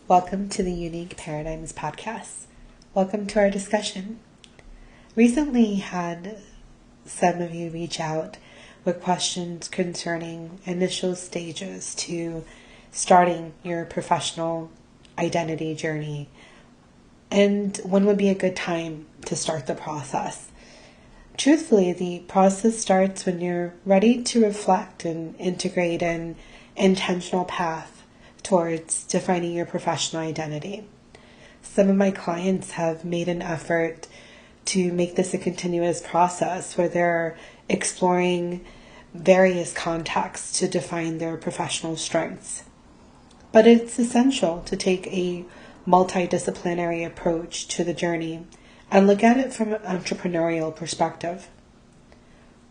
Welcome to the Yunique Paradigms podcast. Welcome to our discussion. Recently had some of you reach out with questions concerning initial stages to starting your professional identity journey and when would be a good time to start the process. Truthfully, the process starts when you're ready to reflect and integrate an intentional path towards defining your professional identity. Some of my clients have made an effort to make this a continuous process where they're exploring various contexts to define their professional strengths. But it's essential to take a multidisciplinary approach to the journey and look at it from an entrepreneurial perspective.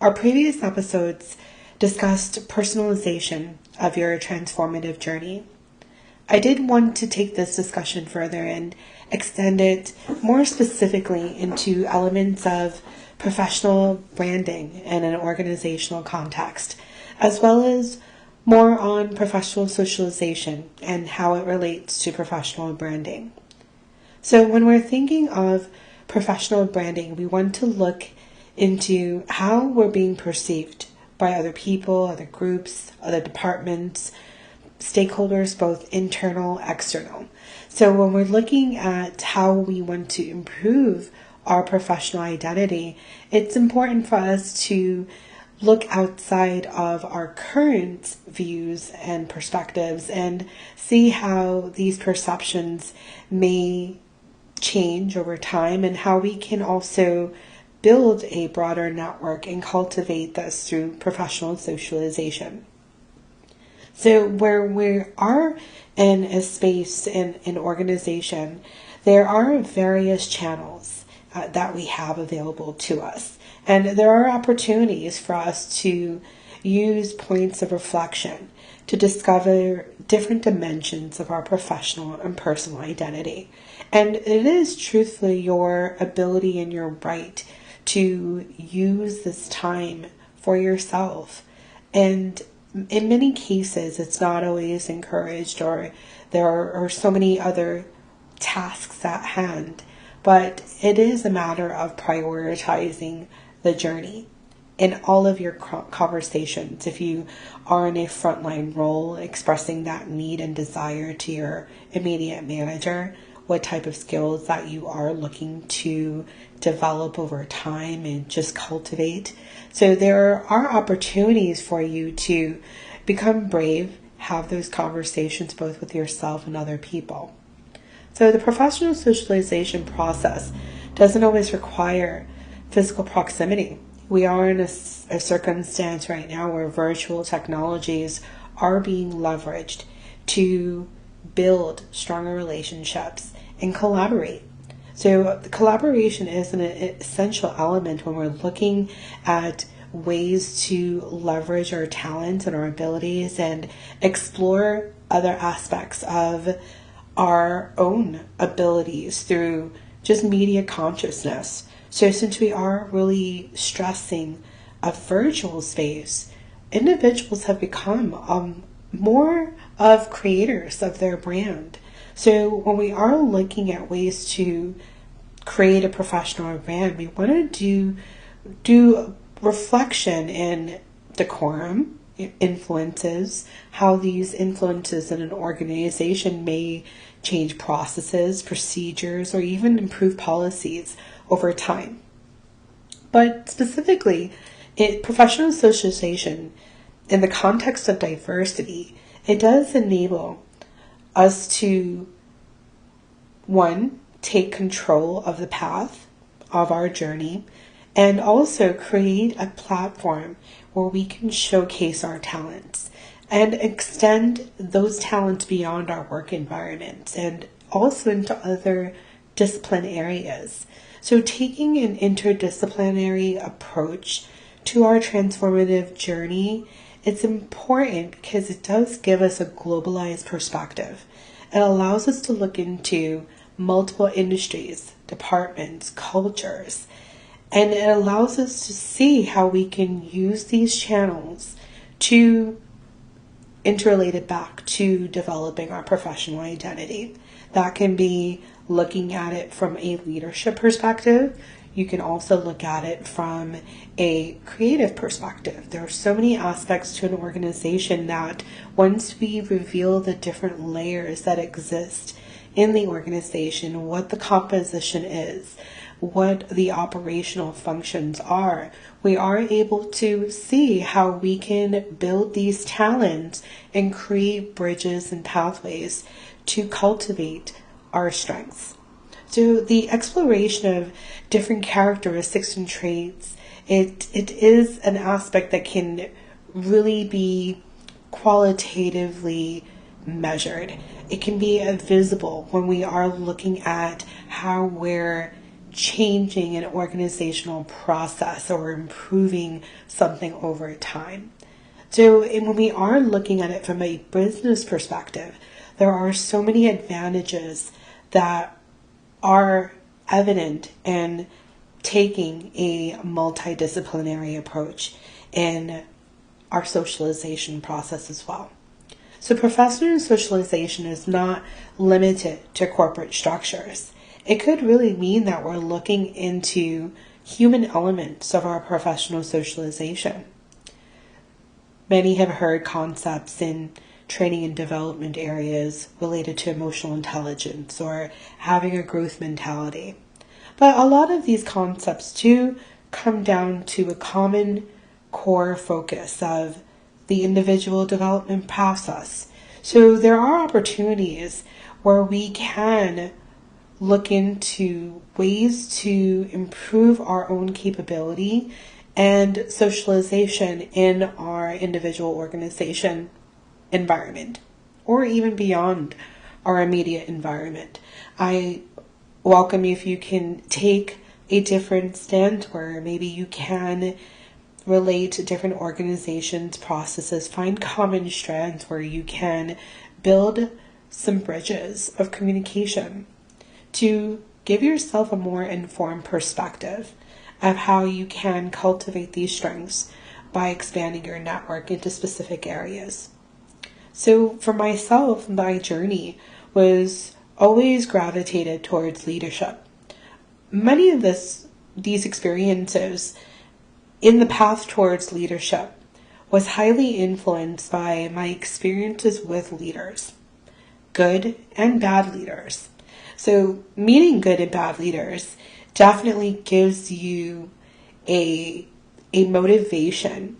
Our previous episodes discussed personalization of your transformative journey. I did want to take this discussion further and extend it more specifically into elements of professional branding in an organizational context, as well as more on professional socialization and how it relates to professional branding. So when we're thinking of professional branding, we want to look into how we're being perceived by other people, other groups, other departments, stakeholders, both internal, external. So when we're looking at how we want to improve our professional identity, it's important for us to look outside of our current views and perspectives and see how these perceptions may change over time and how we can also build a broader network and cultivate this through professional socialization. So where we are in a space, in an organization, there are various channels that we have available to us. And there are opportunities for us to use points of reflection to discover different dimensions of our professional and personal identity. And it is truthfully your ability and your right to use this time for yourself. And in many cases, it's not always encouraged, or there are so many other tasks at hand, but it is a matter of prioritizing the journey in all of your conversations. If you are in a frontline role, expressing that need and desire to your immediate manager, what type of skills that you are looking to develop over time and just cultivate. So there are opportunities for you to become brave, have those conversations both with yourself and other people. So the professional socialization process doesn't always require physical proximity. We are in a circumstance right now where virtual technologies are being leveraged to build stronger relationships and collaborate. So the collaboration is an essential element when we're looking at ways to leverage our talents and our abilities and explore other aspects of our own abilities through just media consciousness. So since we are really stressing a virtual space, individuals have become more of creators of their brand. So when we are looking at ways to create a professional brand, we want to do reflection in decorum, influences, how these influences in an organization may change processes, procedures, or even improve policies over time. But specifically, professional socialization, in the context of diversity, it does enable us to, one, take control of the path of our journey, and also create a platform where we can showcase our talents and extend those talents beyond our work environments and also into other discipline areas. So taking an interdisciplinary approach to our transformative journey, it's important because it does give us a globalized perspective. It allows us to look into multiple industries, departments, cultures, and it allows us to see how we can use these channels to interrelated back to developing our professional identity. That can be looking at it from a leadership perspective. You can also look at it from a creative perspective. There are so many aspects to an organization that once we reveal the different layers that exist in the organization, what the composition is, what the operational functions are, we are able to see how we can build these talents and create bridges and pathways to cultivate our strengths. So the exploration of different characteristics and traits, it is an aspect that can really be qualitatively measured. It can be visible when we are looking at how we're changing an organizational process or improving something over time. So when we are looking at it from a business perspective, there are so many advantages that are evident in taking a multidisciplinary approach in our socialization process as well. So professional socialization is not limited to corporate structures. It could really mean that we're looking into human elements of our professional socialization. Many have heard concepts in training and development areas related to emotional intelligence or having a growth mentality. But a lot of these concepts too come down to a common core focus of the individual development process. So there are opportunities where we can look into ways to improve our own capability and socialization in our individual organization environment, or even beyond our immediate environment. I welcome you if you can take a different stance where maybe you can relate to different organizations, processes, find common strands where you can build some bridges of communication to give yourself a more informed perspective of how you can cultivate these strengths by expanding your network into specific areas. So for myself, my journey was always gravitated towards leadership. Many of these experiences in the path towards leadership was highly influenced by my experiences with leaders, good and bad leaders. So meeting good and bad leaders definitely gives you a motivation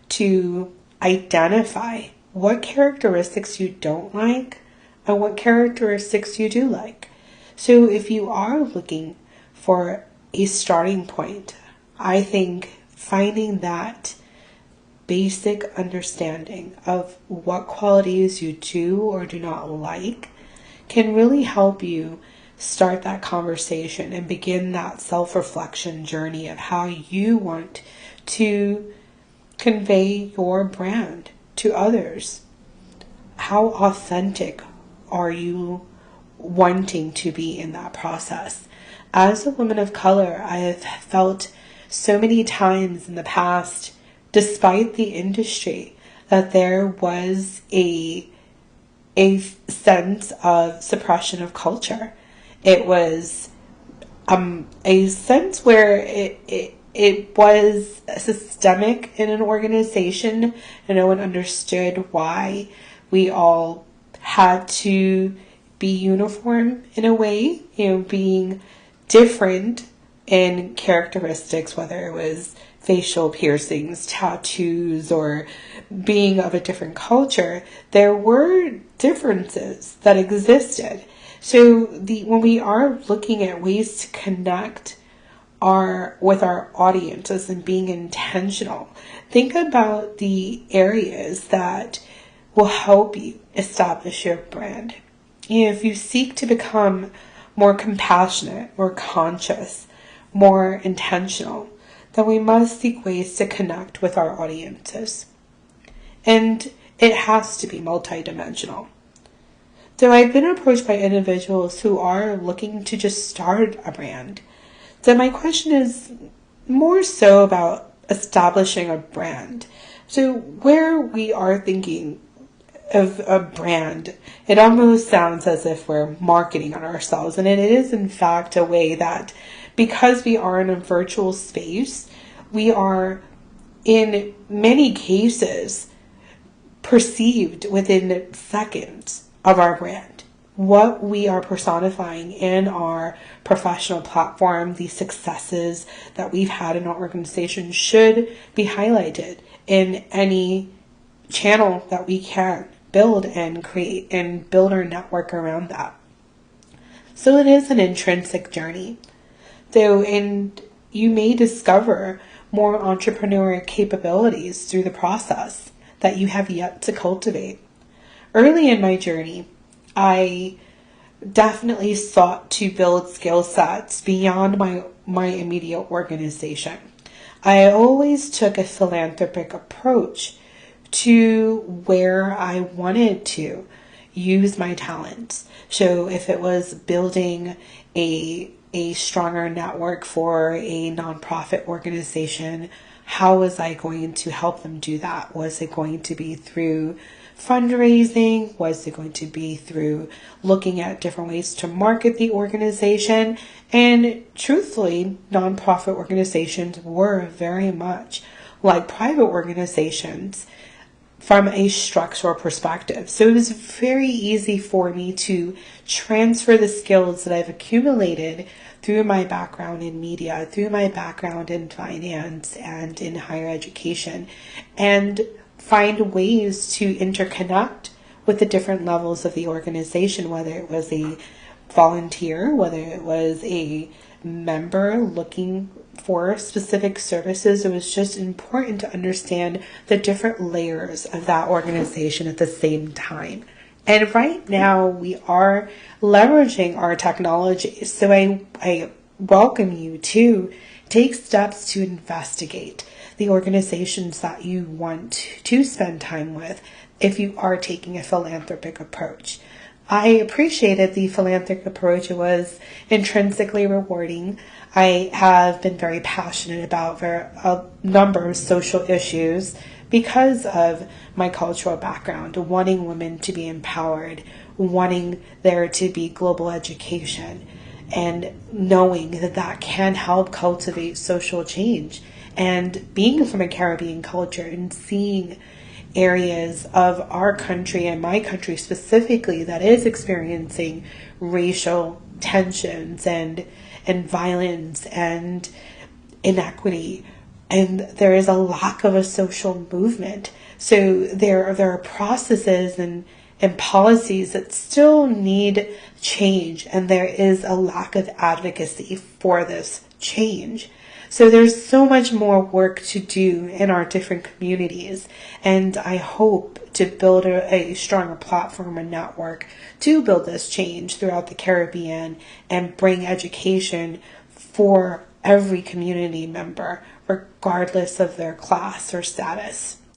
to identify what characteristics you don't like and what characteristics you do like. So if you are looking for a starting point, I think finding that basic understanding of what qualities you do or do not like can really help you start that conversation and begin that self-reflection journey of how you want to convey your brand to others. How authentic are you wanting to be in that process? As a woman of color, I have felt so many times in the past, despite the industry, that there was a sense of suppression of culture. It was a sense where it was systemic in an organization, and no one understood why we all had to be uniform in a way, being different in characteristics, whether it was facial piercings, tattoos, or being of a different culture. There were differences that existed. So when we are looking at ways to connect with our audiences and being intentional, think about the areas that will help you establish your brand. If you seek to become more compassionate, more conscious, more intentional, then we must seek ways to connect with our audiences. And it has to be multidimensional. So I've been approached by individuals who are looking to just start a brand. So my question is more so about establishing a brand. So where we are thinking of a brand, it almost sounds as if we're marketing on ourselves. And it is, in fact, a way that because we are in a virtual space, we are, in many cases, perceived within seconds of our brand. What we are personifying in our professional platform, the successes that we've had in our organization should be highlighted in any channel that we can build and create and build our network around that. So it is an intrinsic journey. And you may discover more entrepreneurial capabilities through the process that you have yet to cultivate. Early in my journey, I definitely sought to build skill sets beyond my immediate organization. I always took a philanthropic approach to where I wanted to use my talents. So if it was building a stronger network for a nonprofit organization, how was I going to help them do that? Was it going to be through fundraising? Was it going to be through looking at different ways to market the organization? And truthfully, nonprofit organizations were very much like private organizations from a structural perspective. So it was very easy for me to transfer the skills that I've accumulated through my background in media, through my background in finance and in higher education, and find ways to interconnect with the different levels of the organization, whether it was a volunteer, whether it was a member looking for specific services. It was just important to understand the different layers of that organization at the same time. And right now we are leveraging our technology. So I welcome you to take steps to investigate the organizations that you want to spend time with if you are taking a philanthropic approach. I appreciated the philanthropic approach. It was intrinsically rewarding. I have been very passionate about a number of social issues because of my cultural background, wanting women to be empowered, wanting there to be global education, and knowing that that can help cultivate social change. And being from a Caribbean culture and seeing areas of our country and my country specifically that is experiencing racial tensions and violence and inequity, and there is a lack of a social movement. So there are processes and policies that still need change, and there is a lack of advocacy for this change. So there's so much more work to do in our different communities, and I hope to build a stronger platform and network to build this change throughout the Caribbean and bring education for every community member, regardless of their class or status.